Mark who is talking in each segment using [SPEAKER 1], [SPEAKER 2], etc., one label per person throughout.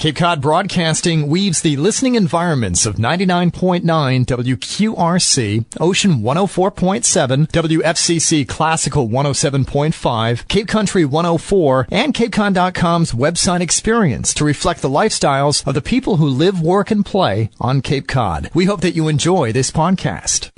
[SPEAKER 1] Cape Cod Broadcasting weaves the listening environments of 99.9 WQRC, Ocean 104.7, WFCC Classical 107.5, Cape Country 104, and CapeCon.com's website experience to reflect the lifestyles of the people who live, work, and play on Cape Cod. We hope that you enjoy this podcast.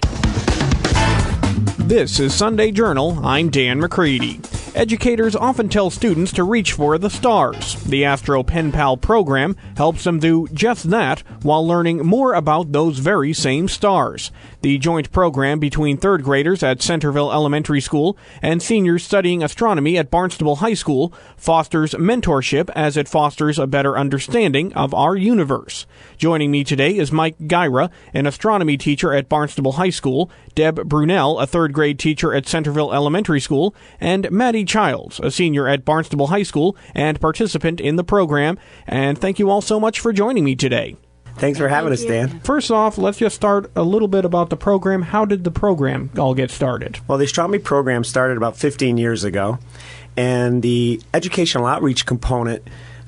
[SPEAKER 2] This is Sunday Journal. I'm Dan McCready. Educators often tell students to reach for the stars. The Astro Pen Pal program helps them do just that while learning more about those very same stars. The joint program between third graders at Centerville Elementary School and seniors studying astronomy at Barnstable High School fosters mentorship as it fosters a better understanding of our universe. Joining me today is Mike Gyra, an astronomy teacher at Barnstable High School, Deb Brunel, a third grade teacher at Centerville Elementary School, and Maddie Childs, a senior at Barnstable High School and participant in the program. And thank you all so much for joining me today.
[SPEAKER 3] Thanks for having us, Dan.
[SPEAKER 2] First off, let's just start a little bit about the program. How did the program all get started?
[SPEAKER 3] Well, the astronomy program started about 15 years ago, and the educational outreach component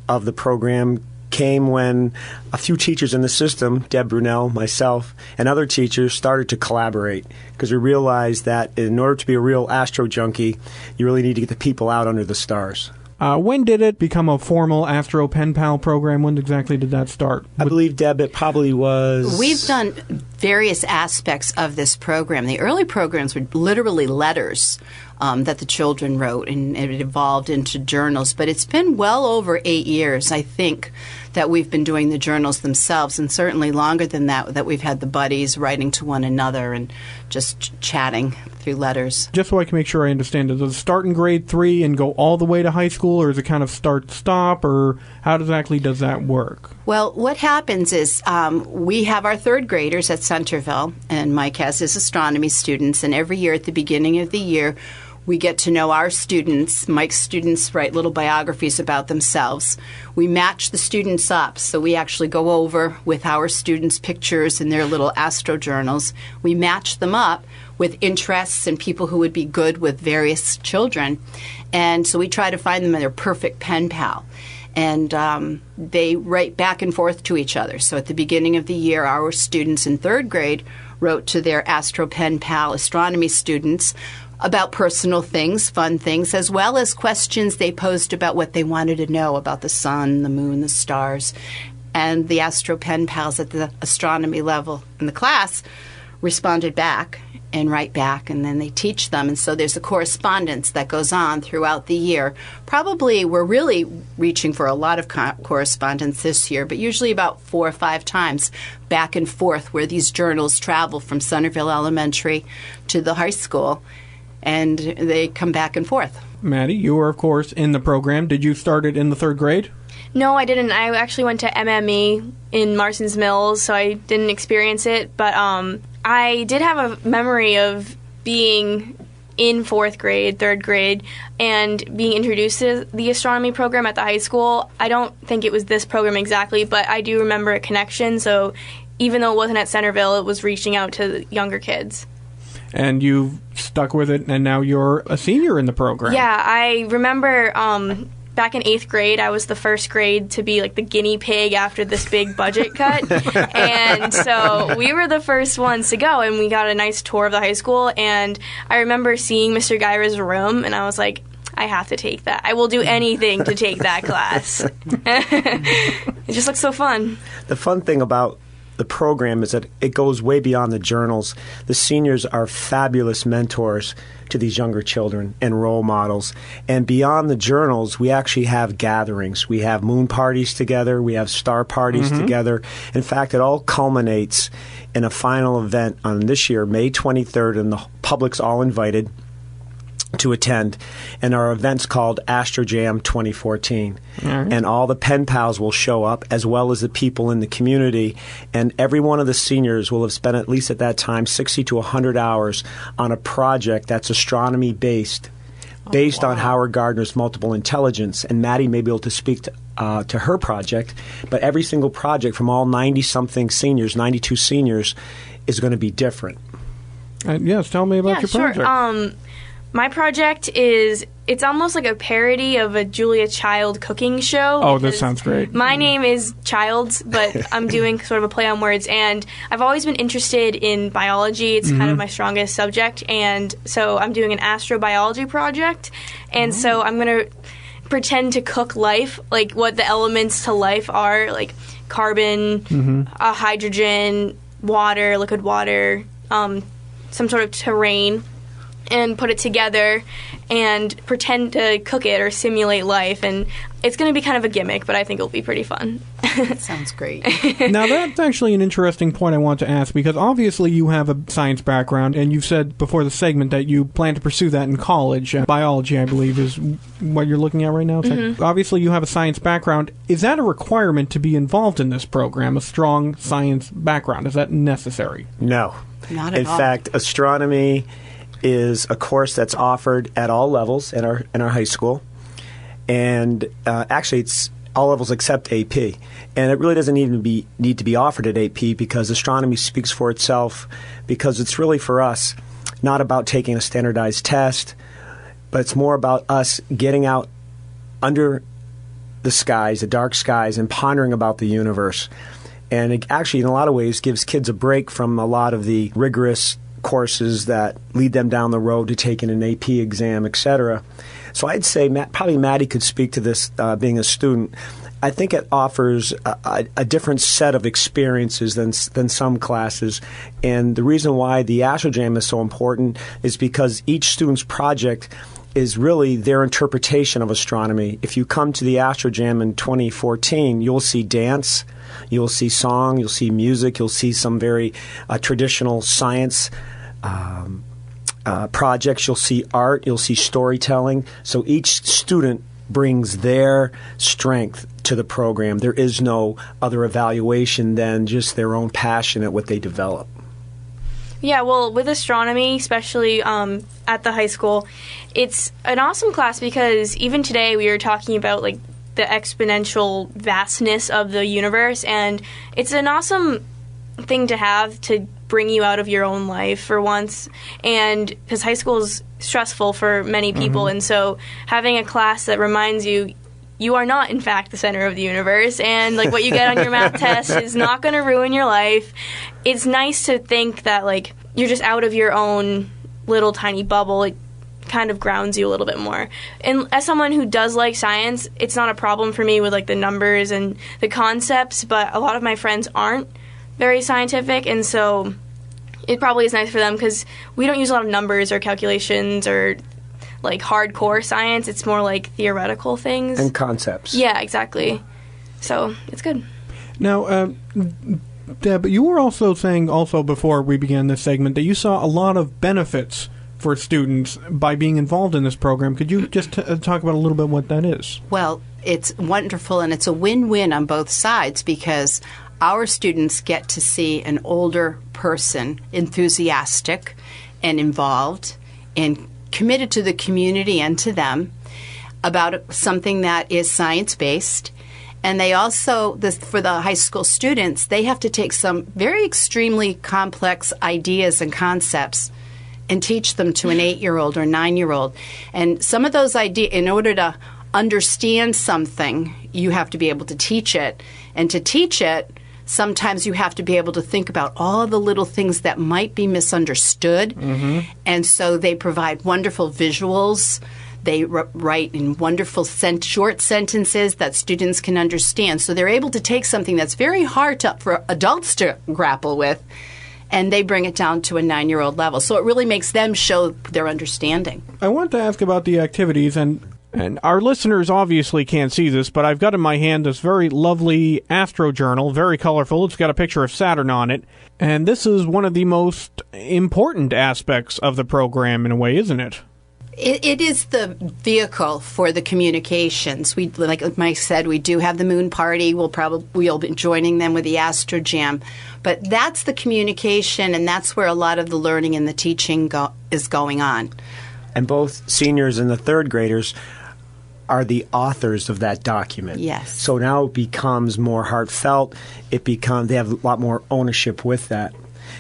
[SPEAKER 3] of the program came when a few teachers in the system, Deb Brunel, myself, and other teachers started to collaborate because we realized that in order to be a real astro junkie, you really need to get the people out under the stars.
[SPEAKER 2] When did it become a formal Astro Pen Pal program? When exactly did that start?
[SPEAKER 3] I believe, Deb, it probably was...
[SPEAKER 4] We've done various aspects of this program. The early programs were literally letters that the children wrote, and it evolved into journals. But it's been well over 8 years, I think, that we've been doing the journals themselves, and certainly longer than that we've had the buddies writing to one another and just chatting through letters.
[SPEAKER 2] Just so I can make sure I understand, does it start in grade 3 and go all the way to high school, or is it kind of start-stop, or how exactly does that work?
[SPEAKER 4] Well, what happens is we have our third graders at Centerville, and Mike has his astronomy students, and every year at the beginning of the year, we get to know our students. Mike's students write little biographies about themselves. We match the students up, so we actually go over with our students' pictures in their little astro journals. We match them up with interests and people who would be good with various children. And so we try to find them their perfect pen pal. And they write back and forth to each other. So at the beginning of the year, our students in third grade wrote to their Astro Pen Pal astronomy students about personal things, fun things, as well as questions they posed about what they wanted to know about the sun, the moon, the stars. And the Astro Pen Pals at the astronomy level in the class responded back and write back, and then they teach them. And so there's a correspondence that goes on throughout the year. Probably we're really reaching for a lot of correspondence this year, but usually about 4 or 5 times back and forth where these journals travel from Centerville Elementary to the high school, and they come back and forth.
[SPEAKER 2] Maddie, you were, of course, in the program. Did you start it in the third grade?
[SPEAKER 5] No, I didn't. I actually went to MME in Marston's Mills, so I didn't experience it. But I did have a memory of being in 4th grade, 3rd grade, and being introduced to the astronomy program at the high school. I don't think it was this program exactly, but I do remember a connection. So even though it wasn't at Centerville, it was reaching out to younger kids.
[SPEAKER 2] And you've stuck with it, and now you're a senior in the program.
[SPEAKER 5] Yeah, I remember back in 8th grade, I was the first grade to be like the guinea pig after this big budget cut. And so we were the first ones to go, and we got a nice tour of the high school. And I remember seeing Mr. Gyra's room, and I was like, I have to take that. I will do anything to take that class. It just looks so fun.
[SPEAKER 3] The fun thing about the program is that it goes way beyond the journals. The seniors are fabulous mentors to these younger children and role models. And beyond the journals, we actually have gatherings. We have moon parties together. We have star parties together. In fact, it all culminates in a final event on this year, May 23rd, and the public's all invited to attend, and our event's called Astro Jam 2014. And all the pen pals will show up, as well as the people in the community, and every one of the seniors will have spent, at least at that time, 60 to 100 hours on a project that's astronomy based on Howard Gardner's multiple intelligence. And Maddie may be able to speak to her project, but every single project from all 90-something seniors, 92 seniors, is going to be different.
[SPEAKER 2] Yes, tell me about your project.
[SPEAKER 5] My project it's almost like a parody of a Julia Child cooking show.
[SPEAKER 2] Oh, this sounds great.
[SPEAKER 5] My name is Childs, but I'm doing sort of a play on words, and I've always been interested in biology. It's kind of my strongest subject, and so I'm doing an astrobiology project, and so I'm going to pretend to cook life, like what the elements to life are, like carbon, hydrogen, water, liquid water, some sort of terrain, and put it together and pretend to cook it or simulate life. And it's going to be kind of a gimmick, but I think it'll be pretty fun.
[SPEAKER 4] Sounds great.
[SPEAKER 2] Now, that's actually an interesting point I want to ask, because obviously you have a science background, and you've said before the segment that you plan to pursue that in college. Biology, I believe, is what you're looking at right now. Obviously, you have a science background. Is that a requirement to be involved in this program, a strong science background? Is that necessary?
[SPEAKER 3] No.
[SPEAKER 4] Not at all.
[SPEAKER 3] In fact, astronomy is a course that's offered at all levels in our high school, and actually it's all levels except AP, and it really doesn't even need to be offered at AP, because astronomy speaks for itself, because it's really for us not about taking a standardized test, but it's more about us getting out under the skies, the dark skies, and pondering about the universe. And it actually, in a lot of ways, gives kids a break from a lot of the rigorous courses that lead them down the road to taking an AP exam, etc. So I'd say probably Maddie could speak to this, being a student. I think it offers a different set of experiences than some classes. And the reason why the Astro Jam is so important is because each student's project is really their interpretation of astronomy. If you come to the Astro Jam in 2014, you'll see dance, you'll see song, you'll see music, you'll see some very traditional science projects, you'll see art, you'll see storytelling. So each student brings their strength to the program. There is no other evaluation than just their own passion at what they develop.
[SPEAKER 5] Yeah, well, with astronomy, especially at the high school, it's an awesome class, because even today we were talking about like the exponential vastness of the universe, and it's an awesome thing to have to bring you out of your own life for once, and because high school is stressful for many people, and so having a class that reminds you you are not, in fact, the center of the universe, and like what you get on your math test is not going to ruin your life. It's nice to think that like you're just out of your own little tiny bubble. It kind of grounds you a little bit more. And as someone who does like science, it's not a problem for me with like the numbers and the concepts, but a lot of my friends aren't very scientific, and so it probably is nice for them, because we don't use a lot of numbers or calculations or like hardcore science. It's more like theoretical things
[SPEAKER 3] and concepts.
[SPEAKER 5] Yeah, exactly. So it's good.
[SPEAKER 2] Now, Deb, you were also saying before we began this segment that you saw a lot of benefits for students by being involved in this program. Could you just talk about a little bit what that is?
[SPEAKER 4] Well, it's wonderful, and it's a win-win on both sides, because our students get to see an older person enthusiastic and involved and committed to the community and to them about something that is science-based. And they also, for the high school students, they have to take some very extremely complex ideas and concepts and teach them to an 8-year-old or 9-year-old. And some of those ideas, in order to understand something, you have to be able to teach it. And to teach it, sometimes you have to be able to think about all the little things that might be misunderstood. And so they provide wonderful visuals. They write in wonderful short sentences that students can understand. So they're able to take something that's very hard for adults to grapple with, and they bring it down to a 9-year-old level. So it really makes them show their understanding.
[SPEAKER 2] I want to ask about the activities, and our listeners obviously can't see this, but I've got in my hand this very lovely Astro journal, very colorful. It's got a picture of Saturn on it, and this is one of the most important aspects of the program in a way, isn't it?
[SPEAKER 4] It is the vehicle for the communications. We, like Mike said, we do have the moon party. We'll be joining them with the Astro Jam, but that's the communication, and that's where a lot of the learning and the teaching is going on.
[SPEAKER 3] And both seniors and the third graders are the authors of that document.
[SPEAKER 4] Yes.
[SPEAKER 3] So now it becomes more heartfelt. They have a lot more ownership with that.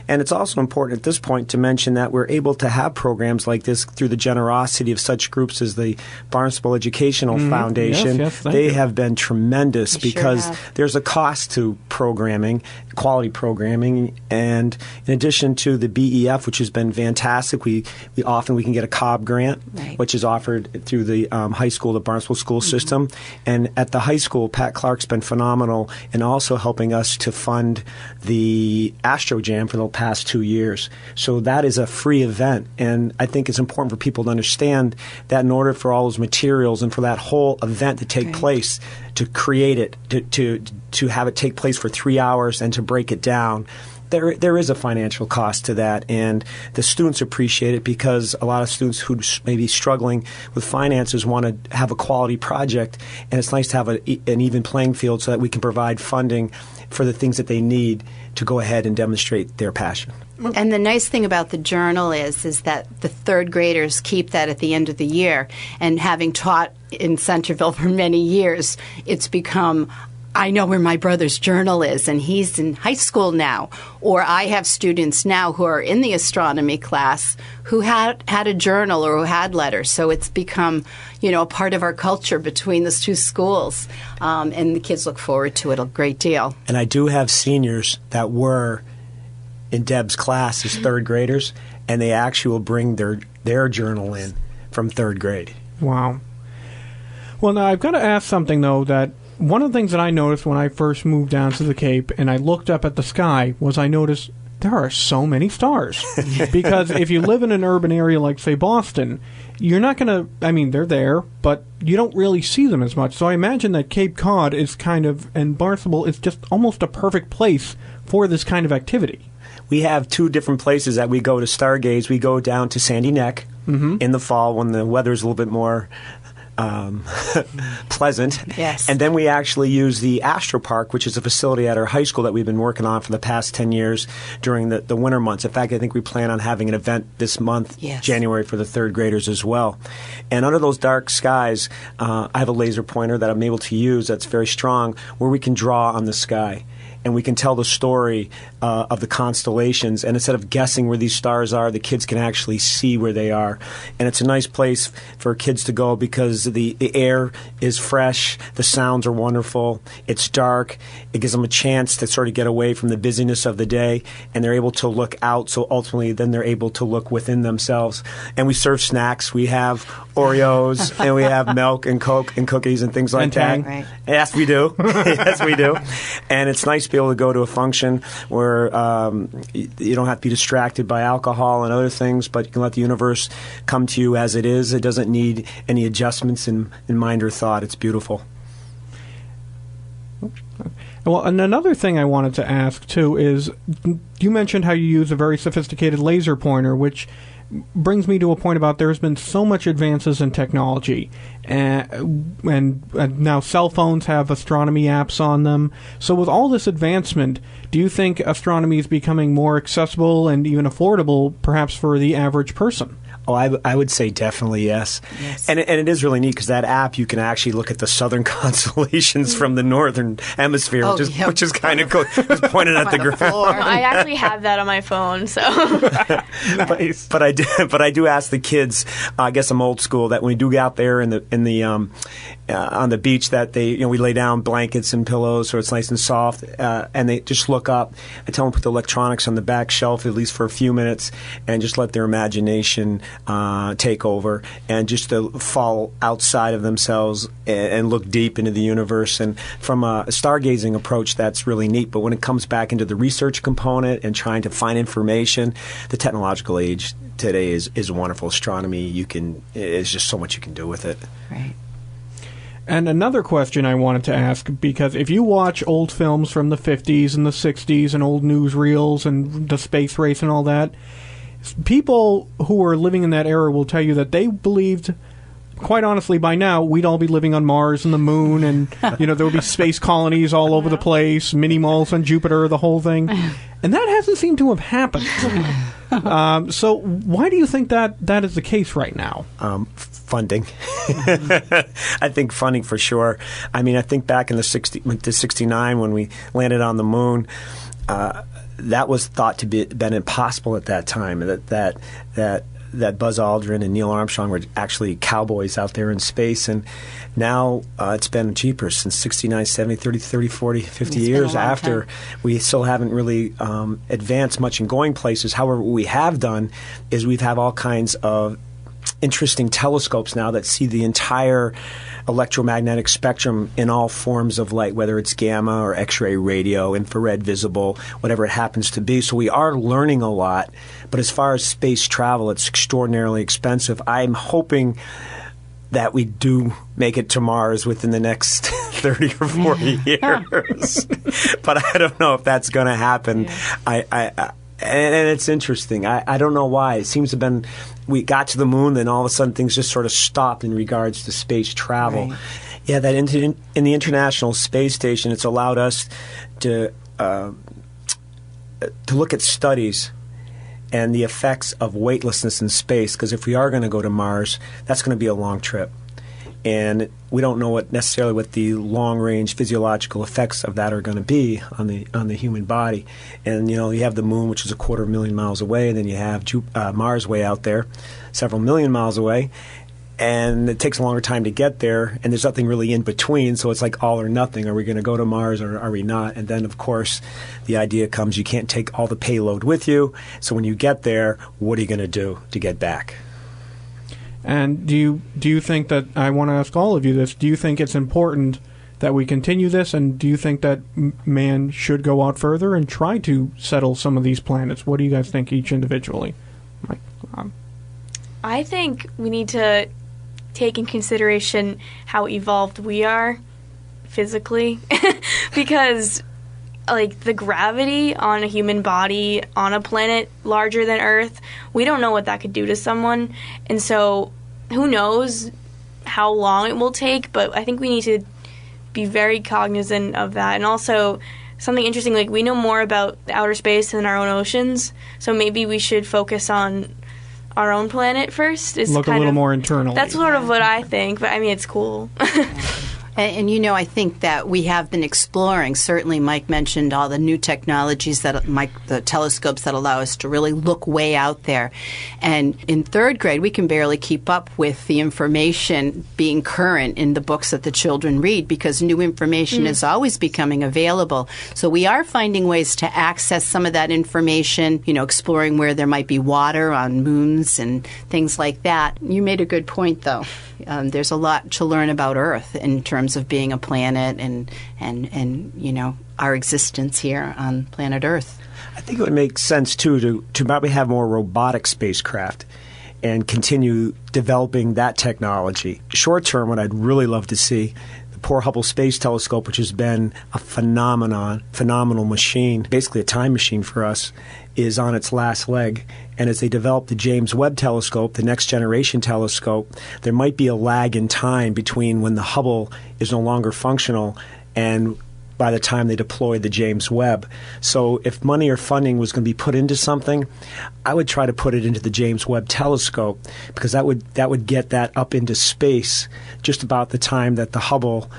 [SPEAKER 3] And it's also important at this point to mention that we're able to have programs like this through the generosity of such groups as the Barnstable Educational Foundation.
[SPEAKER 2] Yes,
[SPEAKER 3] they have been tremendous because
[SPEAKER 4] sure
[SPEAKER 3] there's a cost to programming, quality programming, and in addition to the BEF, which has been fantastic, we can get a Cobb grant,
[SPEAKER 4] Right.
[SPEAKER 3] which is offered through the high school, the Barnstable school system. And at the high school, Pat Clark's been phenomenal in also helping us to fund the Astro Jam for the past 2 years. So that is a free event, and I think it's important for people to understand that in order for all those materials and for that whole event to take
[SPEAKER 4] Right.
[SPEAKER 3] place, to create it, to have it take place for 3 hours and to break it down, there is a financial cost to that, and the students appreciate it because a lot of students who may be struggling with finances want to have a quality project, and it's nice to have an even playing field so that we can provide funding for the things that they need to go ahead and demonstrate their passion.
[SPEAKER 4] And the nice thing about the journal is that the third graders keep that at the end of the year. And having taught in Centerville for many years, it's become, I know where my brother's journal is, and he's in high school now. Or I have students now who are in the astronomy class who had a journal or who had letters. So it's become, a part of our culture between those two schools. And the kids look forward to it a great deal.
[SPEAKER 3] And I do have seniors that were in Deb's class as third graders, and they actually will bring their journal in from third grade.
[SPEAKER 2] Wow. Well, now I've got to ask something, though, that one of the things that I noticed when I first moved down to the Cape and I looked up at the sky was I noticed there are so many stars. Because if you live in an urban area like, say, Boston, you're not going to, they're there, but you don't really see them as much. So I imagine that Cape Cod is and Barnstable is just almost a perfect place for this kind of activity.
[SPEAKER 3] We have two different places that we go to stargaze. We go down to Sandy Neck in the fall when the weather's a little bit more pleasant.
[SPEAKER 4] Yes.
[SPEAKER 3] And then we actually use the Astro Park, which is a facility at our high school that we've been working on for the past 10 years during the winter months. In fact, I think we plan on having an event this month,
[SPEAKER 4] Yes.
[SPEAKER 3] January, for the third graders as well. And under those dark skies, I have a laser pointer that I'm able to use that's very strong where we can draw on the sky. And we can tell the story of the constellations. And instead of guessing where these stars are, the kids can actually see where they are. And it's a nice place for kids to go because the air is fresh, the sounds are wonderful, it's dark. It gives them a chance to sort of get away from the busyness of the day, and they're able to look out. So ultimately, then they're able to look within themselves. And we serve snacks. We have Oreos, and we have milk and Coke and cookies and things like
[SPEAKER 2] And
[SPEAKER 3] that.
[SPEAKER 2] Tang.
[SPEAKER 4] Right.
[SPEAKER 3] Yes, we do. Yes, we do. And it's nice to be able to go to a function where you don't have to be distracted by alcohol and other things, but you can let the universe come to you as it is. It doesn't need any adjustments in mind or thought. It's beautiful.
[SPEAKER 2] Well, and another thing I wanted to ask, too, is you mentioned how you use a very sophisticated laser pointer, which brings me to a point about there's been so much advances in technology, and now cell phones have astronomy apps on them. So with all this advancement, do you think astronomy is becoming more accessible and even affordable, perhaps for the average person?
[SPEAKER 3] Oh, I would say definitely yes.
[SPEAKER 4] Yes.
[SPEAKER 3] And it is really neat because that app, you can actually look at the southern constellations from the northern hemisphere,
[SPEAKER 4] Oh,
[SPEAKER 3] which
[SPEAKER 4] yeah.
[SPEAKER 3] is kind of cool. Just pointed at the ground.
[SPEAKER 4] floor.
[SPEAKER 5] I actually have that on my phone, so.
[SPEAKER 2] Nice.
[SPEAKER 3] But I do ask the kids. I guess I'm old school. That when we do get out there on the beach, that we lay down blankets and pillows so it's nice and soft, and they just look up. I tell them to put the electronics on the back shelf at least for a few minutes, and just let their imagination take over, and just to fall outside of themselves and look deep into the universe. And from a stargazing approach, that's really neat. But when it comes back into the research component and trying to find information, the technological age today is wonderful. Astronomy, it's just so much you can do with it.
[SPEAKER 4] Right.
[SPEAKER 2] And another question I wanted to ask, because if you watch old films from the 50s and the 60s and old newsreels and the space race and all that, people who were living in that era will tell you that they believed, quite honestly, by now, we'd all be living on Mars and the moon, and there would be space colonies all over the place, mini malls on Jupiter, the whole thing. And that hasn't seemed to have happened. So why do you think that is the case right now?
[SPEAKER 3] Funding. I think funding for sure. I think back in the 69 when we landed on the moon, that was thought to be been impossible at that time. That Buzz Aldrin and Neil Armstrong were actually cowboys out there in space, and now it's been jeepers since 69, 70, 30, 40, 50 years after. We still haven't really advanced much in going places. However, what we have done is we've had all kinds of interesting telescopes now that see the entire electromagnetic spectrum in all forms of light, whether it's gamma or X-ray radio, infrared visible, whatever it happens to be. So we are learning a lot. But as far as space travel, it's extraordinarily expensive. I'm hoping that we do make it to Mars within the next 30 or 40 years. But I don't know if that's going to happen. Yeah. And it's interesting. I don't know why. It seems to have been, we got to the moon, then all of a sudden things just sort of stopped in regards to space travel. Right. Yeah, that in the International Space Station, it's allowed us to look at studies and the effects of weightlessness in space, because if we are going to go to Mars, that's going to be a long trip. And we don't know necessarily what the long-range physiological effects of that are going to be on the human body. And, you have the moon, which is 250,000 miles away, and then you have Mars way out there, several million miles away. And it takes a longer time to get there, and there's nothing really in between, so it's like all or nothing. Are we going to go to Mars or are we not? And then, of course, the idea comes you can't take all the payload with you, so when you get there, what are you going to do to get back?
[SPEAKER 2] And do you think that, I want to ask all of you this, do you think it's important that we continue this, and do you think that man should go out further and try to settle some of these planets? What do you guys think each individually?
[SPEAKER 5] I think we need to take in consideration how evolved we are physically because the gravity on a human body on a planet larger than Earth, we don't know what that could do to someone. And so who knows how long it will take, but I think we need to be very cognizant of that. And also something interesting, we know more about outer space than our own oceans, so maybe we should focus on our own planet first.
[SPEAKER 2] Look a little more internally.
[SPEAKER 5] That's sort of what I think, but it's cool.
[SPEAKER 4] And I think that we have been exploring. Certainly, Mike mentioned all the new technologies the telescopes that allow us to really look way out there. And in third grade, we can barely keep up with the information being current in the books that the children read because new information is always becoming available. So we are finding ways to access some of that information, exploring where there might be water on moons and things like that. You made a good point, though. There's a lot to learn about Earth in terms of being a planet and our existence here on planet Earth.
[SPEAKER 3] I think it would make sense too to probably have more robotic spacecraft and continue developing that technology. Short term, what I'd really love to see, the poor Hubble Space Telescope, which has been a phenomenal machine, basically a time machine for us, is on its last leg. And as they develop the James Webb Telescope, the next generation telescope, there might be a lag in time between when the Hubble is no longer functional and by the time they deploy the James Webb. So if money or funding was going to be put into something, I would try to put it into the James Webb Telescope because that would get that up into space just about the time that the Hubble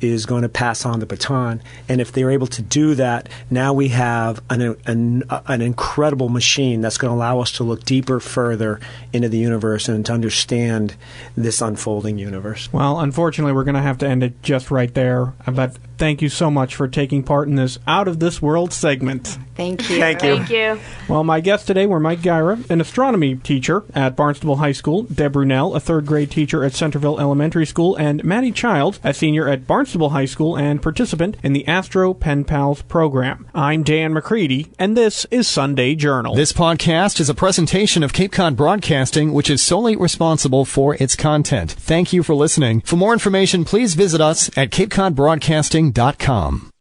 [SPEAKER 3] is going to pass on the baton. And if they're able to do that, now we have an incredible machine that's going to allow us to look deeper, further into the universe and to understand this unfolding universe.
[SPEAKER 2] Well, unfortunately, we're going to have to end it just right there. But thank you so much for taking part in this Out of This World segment.
[SPEAKER 4] Thank you.
[SPEAKER 5] Thank you.
[SPEAKER 2] Well, my guests today were Mike Gyra, an astronomy teacher at Barnstable High School, Deb Brunel, a third-grade teacher at Centerville Elementary School, and Maddie Childs, a senior at Barnstable High School and participant in the Astro Pen Pals program. I'm Dan McCready, and this is Sunday Journal.
[SPEAKER 1] This podcast is a presentation of Cape Cod Broadcasting, which is solely responsible for its content. Thank you for listening. For more information, please visit us at capecodbroadcasting.com.